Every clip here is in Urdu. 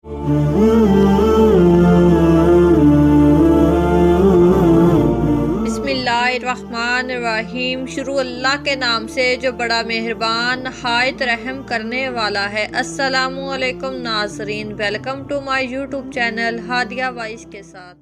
بسم اللہ الرحمن الرحیم۔ شروع اللہ کے نام سے جو بڑا مہربان نہایت رحم کرنے والا ہے۔ السلام علیکم ناظرین، welcome to my YouTube channel Hadia voice کے ساتھ۔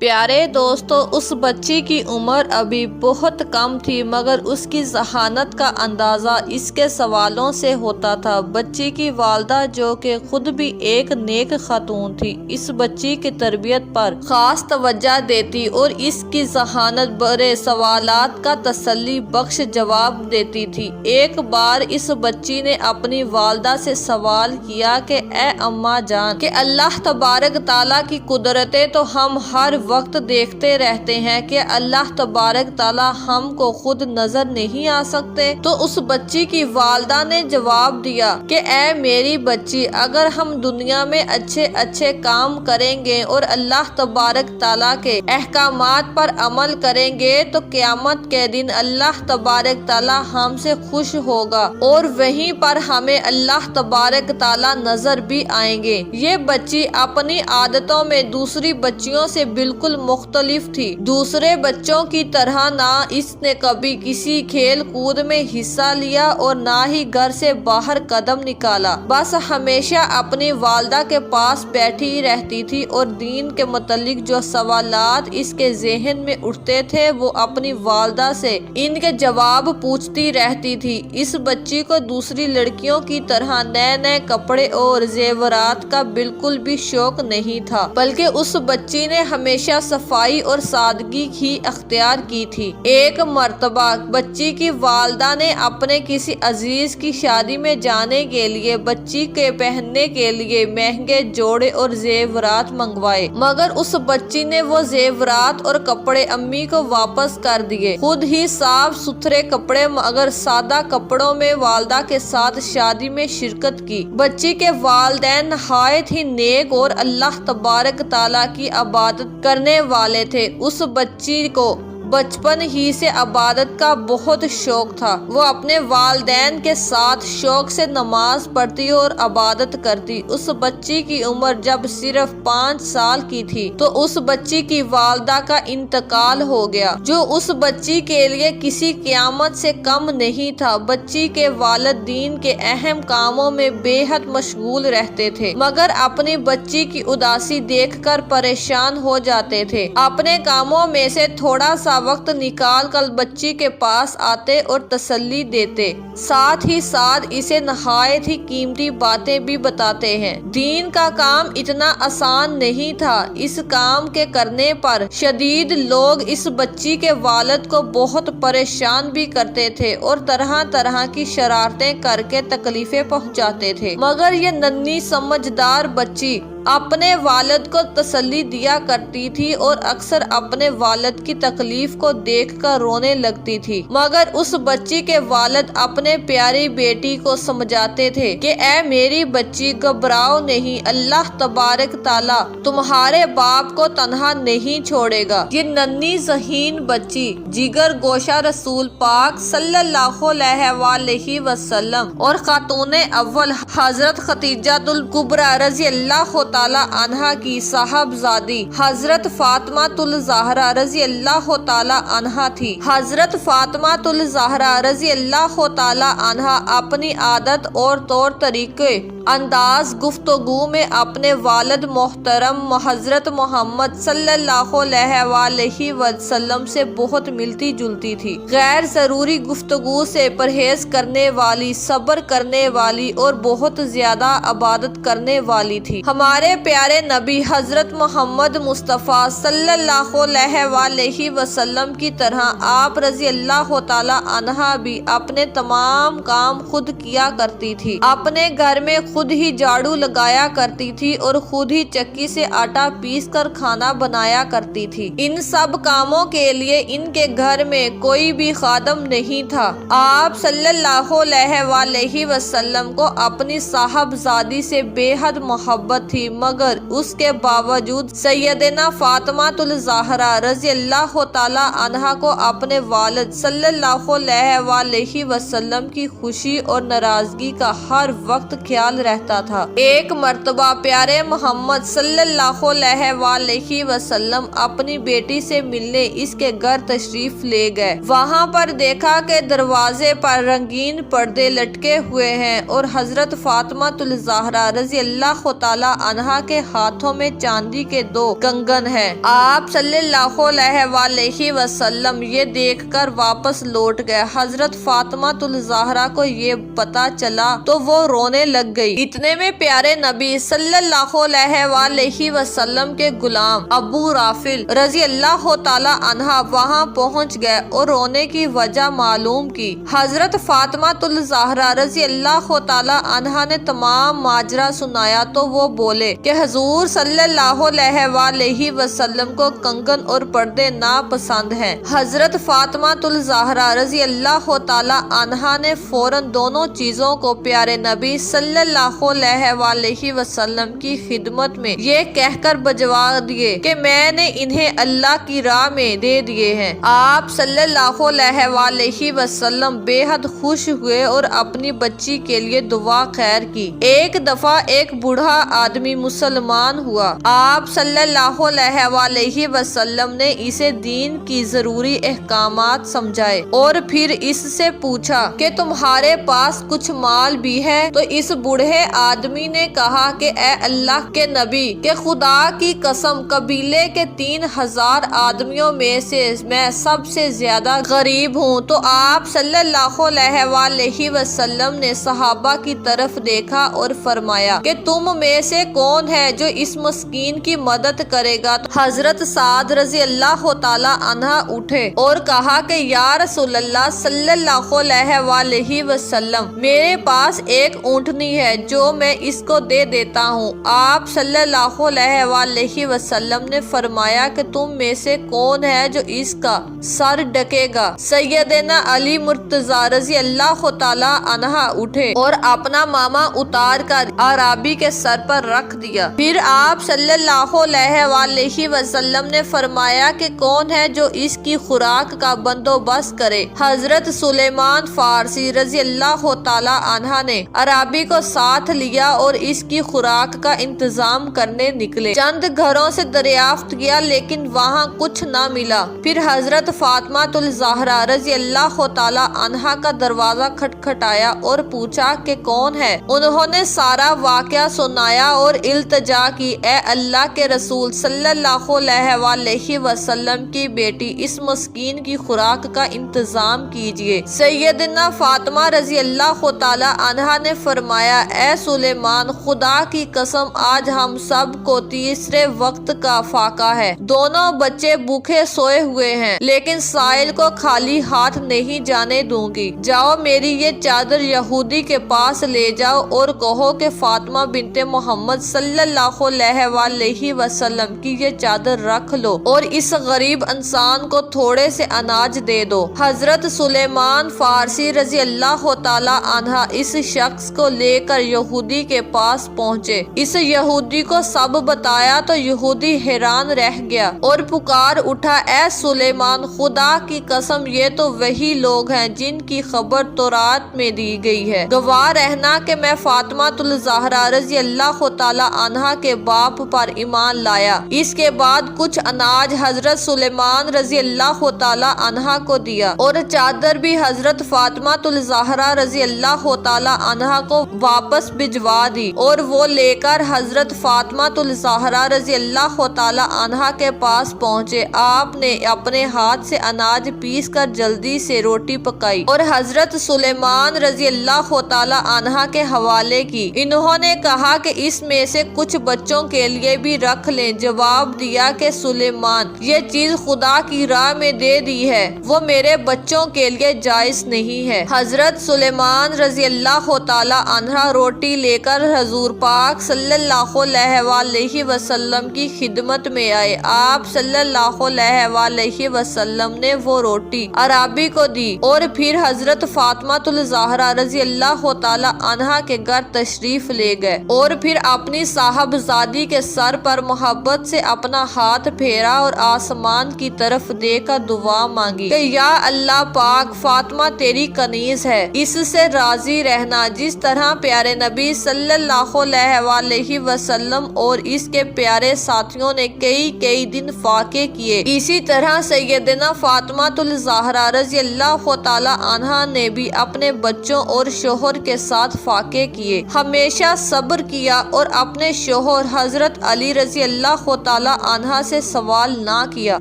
پیارے دوستو، اس بچی کی عمر ابھی بہت کم تھی، مگر اس کی ذہانت کا اندازہ اس کے سوالوں سے ہوتا تھا۔ بچی کی والدہ، جو کہ خود بھی ایک نیک خاتون تھی، اس بچی کی تربیت پر خاص توجہ دیتی اور اس کی ذہانت بڑے سوالات کا تسلی بخش جواب دیتی تھی۔ ایک بار اس بچی نے اپنی والدہ سے سوال کیا کہ اے اماں جان، کہ اللہ تبارک تعالیٰ کی قدرتیں تو ہم ہر وقت دیکھتے رہتے ہیں، کہ اللہ تبارک تعالیٰ ہم کو خود نظر نہیں آ سکتے؟ تو اس بچی کی والدہ نے جواب دیا کہ اے میری بچی، اگر ہم دنیا میں اچھے اچھے کام کریں گے اور اللہ تبارک تعالیٰ کے احکامات پر عمل کریں گے تو قیامت کے دن اللہ تبارک تعالیٰ ہم سے خوش ہوگا اور وہیں پر ہمیں اللہ تبارک تعالیٰ نظر بھی آئیں گے۔ یہ بچی اپنی عادتوں میں دوسری بچیوں سے بالکل مختلف تھی۔ دوسرے بچوں کی طرح نہ اس نے کبھی کسی کھیل کود میں حصہ لیا اور نہ ہی گھر سے باہر قدم نکالا، بس ہمیشہ اپنی والدہ کے پاس بیٹھی رہتی تھی اور دین کے متعلق جو سوالات اس کے ذہن میں اٹھتے تھے وہ اپنی والدہ سے ان کے جواب پوچھتی رہتی تھی۔ اس بچی کو دوسری لڑکیوں کی طرح نئے نئے کپڑے اور زیورات کا بالکل بھی شوق نہیں تھا، بلکہ اس بچی نے ہمیشہ صفائی اور سادگی ہی اختیار کی تھی۔ ایک مرتبہ بچی کی والدہ نے اپنے کسی عزیز کی شادی میں جانے کے لیے بچی کے پہننے کے لیے مہنگے جوڑے اور زیورات منگوائے، مگر اس بچی نے وہ زیورات اور کپڑے امی کو واپس کر دیے۔ خود ہی صاف ستھرے کپڑے مگر سادہ کپڑوں میں والدہ کے ساتھ شادی میں شرکت کی۔ بچی کے والدین نہایت ہی نیک اور اللہ تبارک تعالیٰ کی عبادت کرنے والے تھے۔ اس بچی کو بچپن ہی سے عبادت کا بہت شوق تھا۔ وہ اپنے والدین کے ساتھ شوق سے نماز پڑھتی اور عبادت کرتی۔ اس بچی کی عمر جب صرف 5 سال کی تھی تو اس بچی کی والدہ کا انتقال ہو گیا، جو اس بچی کے لیے کسی قیامت سے کم نہیں تھا۔ بچی کے والد دین کے اہم کاموں میں بے حد مشغول رہتے تھے، مگر اپنی بچی کی اداسی دیکھ کر پریشان ہو جاتے تھے۔ اپنے کاموں میں سے تھوڑا سا وقت نکال کر بچی کے پاس آتے اور تسلی دیتے، ساتھ ہی ساتھ اسے نہایت ہی قیمتی باتیں بھی بتاتے ہیں۔ دین کا کام اتنا آسان نہیں تھا۔ اس کام کے کرنے پر شدید لوگ اس بچی کے والد کو بہت پریشان بھی کرتے تھے اور طرح طرح کی شرارتیں کر کے تکلیفیں پہنچاتے تھے، مگر یہ ننھی سمجھدار بچی اپنے والد کو تسلی دیا کرتی تھی اور اکثر اپنے والد کی تکلیف کو دیکھ کر رونے لگتی تھی۔ مگر اس بچی کے والد اپنے پیاری بیٹی کو سمجھاتے تھے کہ اے میری بچی، گھبراؤ نہیں، اللہ تبارک تعالیٰ تمہارے باپ کو تنہا نہیں چھوڑے گا۔ یہ ننھی ذہین بچی جگر گوشہ رسول پاک صلی اللہ علیہ وآلہ وسلم اور خاتون اول حضرت خدیجہ الکبریٰ رضی اللہ تعالیٰ عنہا کی صاحبزادی حضرت فاطمہ الزہرا رضی اللہ تعالیٰ عنہا تھی۔ حضرت فاطمہ الزہرا رضی اللہ تعالیٰ عنہا اپنی عادت اور طور طریقے انداز گفتگو میں اپنے والد محترم حضرت محمد صلی اللہ علیہ وآلہ وسلم سے بہت ملتی جلتی تھی۔ غیر ضروری گفتگو سے پرہیز کرنے والی، صبر کرنے والی اور بہت زیادہ عبادت کرنے والی تھی۔ ہمارے پیارے نبی حضرت محمد مصطفیٰ صلی اللہ علیہ وآلہ وسلم کی طرح آپ رضی اللہ تعالیٰ عنہا بھی اپنے تمام کام خود کیا کرتی تھی۔ اپنے گھر میں خود ہی جھاڑو لگایا کرتی تھی اور خود ہی چکی سے آٹا پیس کر کھانا بنایا کرتی تھی۔ ان سب کاموں کے لیے ان کے گھر میں کوئی بھی خادم نہیں تھا۔ آپ صلی اللہ علیہ وآلہ وسلم کو اپنی صاحبزادی سے بے حد محبت تھی، مگر اس کے باوجود سیدنا فاطمہ الزہرا رضی اللہ تعالی عنہا کو اپنے والد صلی اللہ علیہ وسلم کی خوشی اور ناراضگی کا ہر وقت خیال رہتا تھا۔ ایک مرتبہ پیارے محمد صلی اللہ علیہ وسلم اپنی بیٹی سے ملنے اس کے گھر تشریف لے گئے۔ وہاں پر دیکھا کہ دروازے پر رنگین پردے لٹکے ہوئے ہیں اور حضرت فاطمہ الزہرا رضی اللہ تعالی عنہا کے ہاتھوں میں چاندی کے 2 کنگن ہیں۔ آپ صلی اللہ علیہ وسلم یہ دیکھ کر واپس لوٹ گئے۔ حضرت فاطمہ الزہرا کو یہ پتا چلا تو وہ رونے لگ گئی۔ اتنے میں پیارے نبی صلی اللہ علیہ وسلم کے غلام ابو رافل رضی اللہ تعالی عنہ وہاں پہنچ گئے اور رونے کی وجہ معلوم کی۔ حضرت فاطمہ الزہرا رضی اللہ تعالی عنہ نے تمام ماجرا سنایا تو وہ بولے کہ حضور صلی اللہ علیہ وسلم کو کنگن اور پردے ناپسند ہیں۔ حضرت فاطمہ الزہرا رضی اللہ تعالی عنہ نے فوراً دونوں چیزوں کو پیارے نبی صلی اللہ علیہ وسلم کی خدمت میں یہ کہہ کر بجوا دیے کہ میں نے انہیں اللہ کی راہ میں دے دیے ہیں۔ آپ صلی اللہ علیہ وسلم بے حد خوش ہوئے اور اپنی بچی کے لیے دعا خیر کی۔ ایک دفعہ ایک بوڑھا آدمی مسلمان ہوا۔ آپ صلی اللہ علیہ وسلم نے اسے دین کی ضروری احکامات سمجھائے اور پھر اس سے پوچھا کہ تمہارے پاس کچھ مال بھی ہے؟ تو اس بوڑھے آدمی نے کہا کہ اے اللہ کے نبی، کہ خدا کی قسم قبیلے کے 3000 آدمیوں میں سے میں سب سے زیادہ غریب ہوں۔ تو آپ صلی اللہ علیہ وسلم نے صحابہ کی طرف دیکھا اور فرمایا کہ تم میں سے کون ہے جو اس مسکین کی مدد کرے گا؟ تو حضرت سعد رضی اللہ تعالی عنہ اٹھے اور کہا کہ یا رسول اللہ صلی اللہ علیہ وسلم، میرے پاس ایک اونٹنی ہے جو میں اس کو دے دیتا ہوں۔ آپ صلی اللہ علیہ وسلم نے فرمایا کہ تم میں سے کون ہے جو اس کا سر ڈکے گا؟ سیدنا علی مرتضی رضی اللہ تعالی عنہ اٹھے اور اپنا ماما اتار کر عرابی کے سر پر رکھ دیا۔ پھر آپ صلی اللہ علیہ وسلم نے فرمایا کہ کون ہے جو اس کی خوراک کا بندوبست کرے؟ حضرت سلیمان فارسی رضی اللہ تعالی عنہ نے عرابی کو ساتھ لیا اور اس کی خوراک کا انتظام کرنے نکلے۔ چند گھروں سے دریافت کیا لیکن وہاں کچھ نہ ملا۔ پھر حضرت فاطمہ الزہرا رضی اللہ تعالی عنہا کا دروازہ کھٹکھٹایا اور پوچھا کہ کون ہے؟ انہوں نے سارا واقعہ سنایا اور التجا کی، اے اللہ کے رسول صلی اللہ علیہ وسلم کی بیٹی، اس مسکین کی خوراک کا انتظام کیجیے۔ سیدنا فاطمہ رضی اللہ تعالی عنہا نے فرمایا، اے سلیمان، خدا کی قسم آج ہم سب کو تیسرے وقت کا فاقہ ہے۔ دونوں بچے بھوکے سوئے ہوئے ہیں لیکن سائل کو خالی ہاتھ نہیں جانے دوں گی۔ جاؤ میری یہ چادر یہودی کے پاس لے جاؤ اور کہو کہ فاطمہ بنت محمد صلی اللہ علیہ وسلم کی یہ چادر رکھ لو اور اس غریب انسان کو تھوڑے سے اناج دے دو۔ حضرت سلیمان فارسی رضی اللہ تعالی عنہ اس شخص کو لے کر یہودی کے پاس پہنچے۔ اس یہودی کو سب بتایا تو یہودی حیران رہ گیا اور پکار اٹھا، اے سلیمان، خدا کی قسم یہ تو وہی لوگ ہیں جن کی خبر تورات میں دی گئی ہے۔ گواہ رہنا کہ میں فاطمہ الزہرا رضی اللہ تعالی عنہا کے باپ پر ایمان لایا۔ اس کے بعد کچھ اناج حضرت سلیمان رضی اللہ تعالی عنہا کو دیا اور چادر بھی حضرت فاطمہ الزہرا رضی اللہ تعالی عنہا کو واپس بھجوا دی اور وہ لے کر حضرت فاطمہ الزہرا رضی اللہ تعالی عنہا کے پاس پہنچے۔ آپ نے اپنے ہاتھ سے اناج پیس کر جلدی سے روٹی پکائی اور حضرت سلیمان رضی اللہ تعالی عنہا کے حوالے کی۔ انہوں نے کہا کہ اس میں سے کچھ بچوں کے لیے بھی رکھ لیں۔ جواب دیا کہ سلیمان، یہ چیز خدا کی راہ میں دے دی ہے، وہ میرے بچوں کے لیے جائز نہیں ہے۔ حضرت سلیمان رضی اللہ تعالی عنہ روٹی لے کر حضور پاک صلی اللہ علیہ وسلم کی خدمت میں آئے۔ آپ صلی اللہ علیہ وسلم نے وہ روٹی عرابی کو دی اور پھر حضرت فاطمہ الزہرا رضی اللہ تعالی عنہا کے گھر تشریف لے گئے اور پھر اپنی اپنی صاحبزادی کے سر پر محبت سے اپنا ہاتھ پھیرا اور آسمان کی طرف دیکھ کر دعا مانگی کہ یا اللہ پاک، فاطمہ تیری کنیز ہے، اس سے راضی رہنا جس طرح پیارے نبی صلی اللہ علیہ وسلم اور اس کے پیارے ساتھیوں نے کئی دن فاقے کیے، اسی طرح سیدنا فاطمہ الزہرا رضی اللہ تعالی عنہا نے بھی اپنے بچوں اور شوہر کے ساتھ فاقے کیے، ہمیشہ صبر کیا اور اپنے شوہر حضرت علی رضی اللہ تعالی عنہ سے سوال نہ کیا۔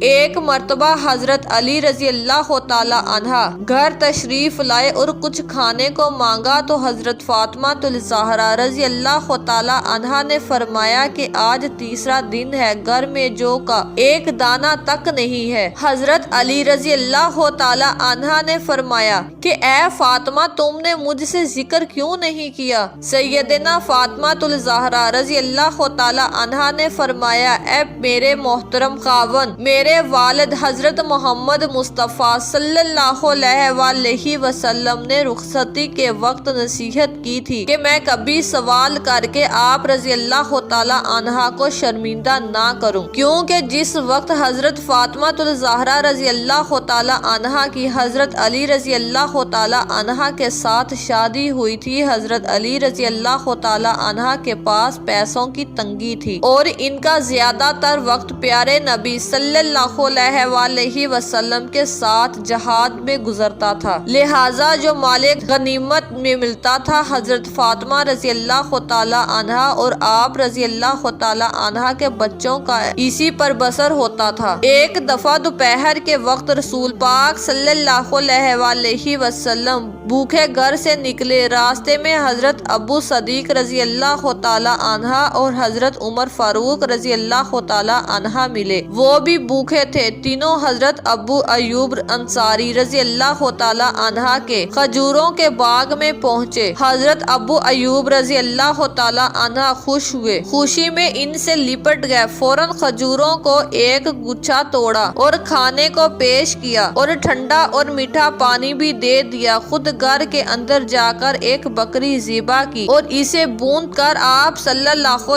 ایک مرتبہ حضرت علی رضی اللہ تعالی عنہ گھر تشریف لائے اور کچھ کھانے کو مانگا تو حضرت فاطمہ الزہرا رضی اللہ تعالی عنہ نے فرمایا کہ آج تیسرا دن ہے، گھر میں جو کا ایک دانہ تک نہیں ہے۔ حضرت علی رضی اللہ تعالی عنہ نے فرمایا کہ اے فاطمہ، تم نے مجھ سے ذکر کیوں نہیں کیا؟ سیدنا فاطمہ الزہرا رضی اللہ تعالی عنہ نے فرمایا، اے میرے محترم خاوند، میرے والد حضرت محمد مصطفیٰ صلی اللہ علیہ وسلم نے رخصتی کے وقت نصیحت کی تھی کہ میں کبھی سوال کر کے آپ رضی اللہ تعالی عنہ کو شرمندہ نہ کروں، کیونکہ جس وقت حضرت فاطمہ الزہرا رضی اللہ تعالی عنہ کی حضرت علی رضی اللہ تعالی عنہ کے ساتھ شادی ہوئی تھی، حضرت علی رضی اللہ تعالی عنہ کے پاس پیسوں کی تنگی تھی اور ان کا زیادہ تر وقت پیارے نبی صلی اللہ علیہ وسلم کے ساتھ جہاد میں گزرتا تھا، لہٰذا جو مال غنیمت میں ملتا تھا حضرت فاطمہ رضی اللہ تعالی عنہ اور آپ رضی اللہ تعالی عنہ کے بچوں کا اسی پر بسر ہوتا تھا۔ ایک دفعہ دوپہر کے وقت رسول پاک صلی اللہ علیہ وسلم بھوکے گھر سے نکلے، راستے میں حضرت ابو صدیق رضی اللہ تعالی عنہ اور حضرت عمر فاروق رضی اللہ تعالی عنہ ملے، وہ بھی بھوکے تھے۔ تینوں حضرت ابو ایوب انصاری رضی اللہ تعالی عنہ کے کھجوروں کے باغ میں پہنچے۔ حضرت ابو ایوب رضی اللہ تعالی عنہ خوش ہوئے، خوشی میں ان سے لپٹ گئے، فوراً کھجوروں کو ایک گچھا توڑا اور کھانے کو پیش کیا اور ٹھنڈا اور میٹھا پانی بھی دے دیا، خود گھر کے اندر جا کر ایک بکری ذبح کی اور اسے بھون کر آپ صلی اللہ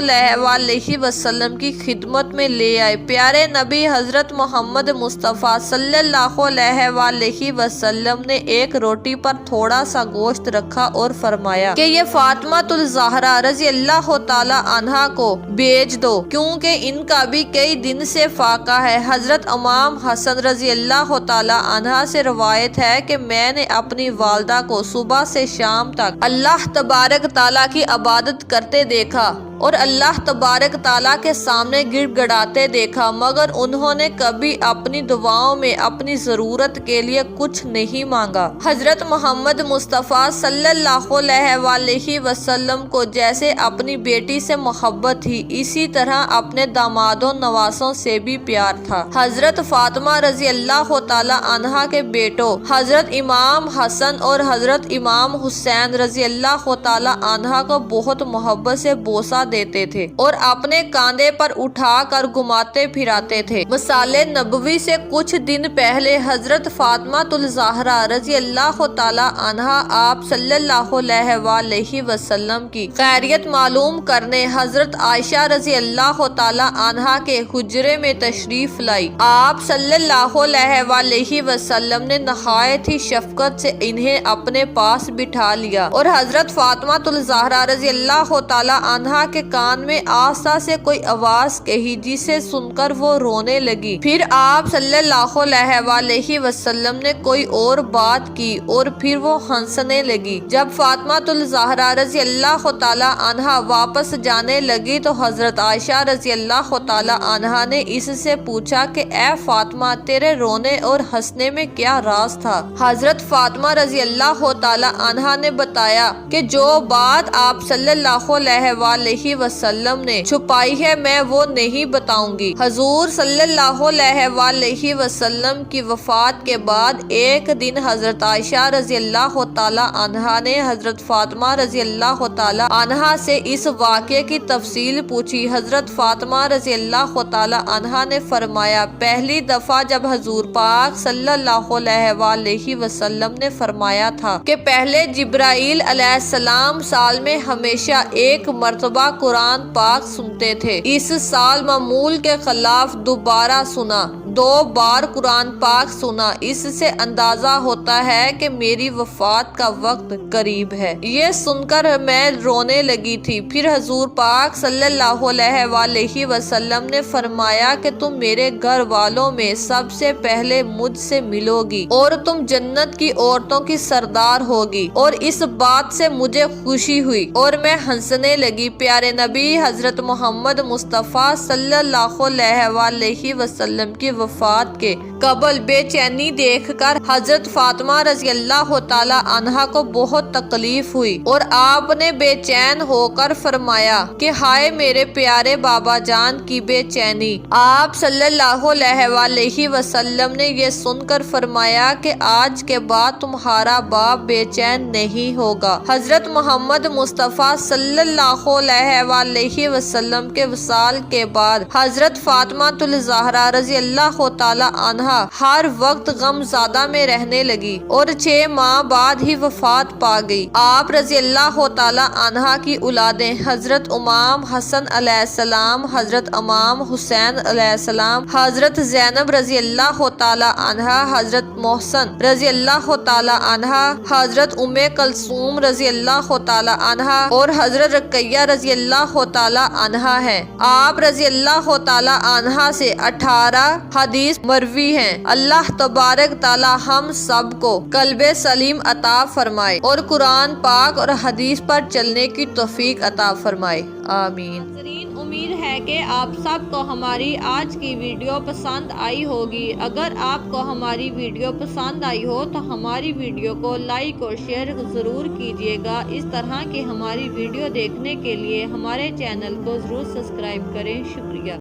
علیہ وسلم کی خدمت میں لے آئے۔ پیارے نبی حضرت محمد مصطفیٰ صلی اللہ علیہ وسلم نے ایک روٹی پر تھوڑا سا گوشت رکھا اور فرمایا کہ یہ فاطمہ الزہرا رضی اللہ تعالی عنہ کو بیچ دو، کیونکہ ان کا بھی کئی دن سے فاقہ ہے۔ حضرت امام حسن رضی اللہ تعالی عنہ سے روایت ہے کہ میں نے اپنی والدہ کو صبح سے شام تک اللہ تبارک تعالیٰ کی عبادت کرتے دیکھا اور اللہ تبارک تعالیٰ کے سامنے گڑ گڑاتے دیکھا، مگر انہوں نے کبھی اپنی دعاؤں میں اپنی ضرورت کے لیے کچھ نہیں مانگا۔ حضرت محمد مصطفیٰ صلی اللہ علیہ وسلم کو جیسے اپنی بیٹی سے محبت تھی، اسی طرح اپنے دامادوں نواسوں سے بھی پیار تھا۔ حضرت فاطمہ رضی اللہ تعالی عنہ کے بیٹوں حضرت امام حسن اور حضرت امام حسین رضی اللہ تعالی عنہ کو بہت محبت سے بوسہ دیتے تھے اور اپنے کاندھے پر اٹھا کر گھماتے پھراتے تھے۔ وصال نبوی سے کچھ دن پہلے حضرت فاطمہ الزہرا رضی اللہ تعالی عنہ آپ صلی اللہ علیہ وسلم کی خیریت معلوم کرنے حضرت عائشہ رضی اللہ تعالی عنہ کے حجرے میں تشریف لائی۔ آپ صلی اللہ علیہ وسلم نے نہایت ہی شفقت سے انہیں اپنے پاس بٹھا لیا اور حضرت فاطمہ الزہرا رضی اللہ تعالی عنہ کے کان میں آہستہ سے کوئی آواز کہی، جسے سن کر وہ رونے لگی۔ پھر آپ صلی اللہ علیہ وسلم نے کوئی اور بات کی اور پھر وہ ہنسنے لگی۔ جب فاطمہ الزہرا رضی اللہ تعالی عنہ واپس جانے لگی تو حضرت عائشہ رضی اللہ تعالی عنہ نے اس سے پوچھا کہ اے فاطمہ، تیرے رونے اور ہنسنے میں کیا راز تھا؟ حضرت فاطمہ رضی اللہ تعالی عنہ نے بتایا کہ جو بات آپ صلی اللہ علیہ وسلم نے چھپائی ہے میں وہ نہیں بتاؤں گی۔ حضور صلی اللہ علیہ وسلم کی وفات کے بعد ایک دن حضرت عائشہ رضی اللہ تعالی عنہ نے حضرت فاطمہ رضی اللہ تعالی عنہ سے اس واقعے کی تفصیل پوچھی۔ حضرت فاطمہ رضی اللہ تعالی عنہ نے فرمایا، پہلی دفعہ جب حضور پاک صلی اللہ علیہ وسلم نے فرمایا تھا کہ پہلے جبرائیل علیہ السلام سال میں ہمیشہ ایک مرتبہ قرآن پاک سنتے تھے۔ اس سال معمول کے خلاف دوبارہ سنا، 2 بار قرآن پاک سنا۔ اس سے اندازہ ہوتا ہے کہ میری وفات کا وقت قریب ہے۔ یہ سن کر میں رونے لگی تھی۔ پھر حضور پاک صلی اللہ علیہ وآلہ وسلم نے فرمایا کہ تم میرے گھر والوں میں سب سے پہلے مجھ سے ملو گی اور تم جنت کی عورتوں کی سردار ہوگی، اور اس بات سے مجھے خوشی ہوئی اور میں ہنسنے لگی۔ پیارے نبی حضرت محمد مصطفیٰ صلی اللہ علیہ وآلہ وسلم کی وفات کے قبل بے چینی دیکھ کر حضرت فاطمہ رضی اللہ تعالی عنہا کو بہت تکلیف ہوئی، اور آپ نے بے چین ہو کر فرمایا کہ ہائے میرے پیارے بابا جان کی بے چینی۔ آپ صلی اللہ علیہ وآلہ وسلم نے یہ سن کر فرمایا کہ آج کے بعد تمہارا باپ بے چین نہیں ہوگا۔ حضرت محمد مصطفیٰ صلی اللہ علیہ وآلہ وسلم کے وصال کے بعد حضرت فاطمہ الزہرا رضی اللہ تعالی عنہا ہر وقت غم زدہ میں رہنے لگی اور 6 ماہ بعد ہی وفات پا گئی۔ آپ رضی اللہ تعالی عنہا کی اولادیں حضرت امام حسن علیہ السلام، حضرت امام حسین علیہ السلام، حضرت زینب رضی اللہ تعالی عنہا، حضرت محسن رضی اللہ تعالی عنہا، حضرت ام کلثوم رضی اللہ تعالی عنہا اور حضرت رقیہ رضی اللہ تعالی عنہا ہے۔ آپ رضی اللہ تعالی عنہا سے 18 حدیث مروی ہیں۔ اللہ تبارک تعالی ہم سب کو قلب سلیم عطا فرمائے اور قرآن پاک اور حدیث پر چلنے کی توفیق عطا فرمائے، آمین۔ ناظرین، امید ہے کہ آپ سب کو ہماری آج کی ویڈیو پسند آئی ہوگی۔ اگر آپ کو ہماری ویڈیو پسند آئی ہو تو ہماری ویڈیو کو لائک اور شیئر ضرور کیجیے گا۔ اس طرح کی ہماری ویڈیو دیکھنے کے لیے ہمارے چینل کو ضرور سبسکرائب کریں۔ شکریہ۔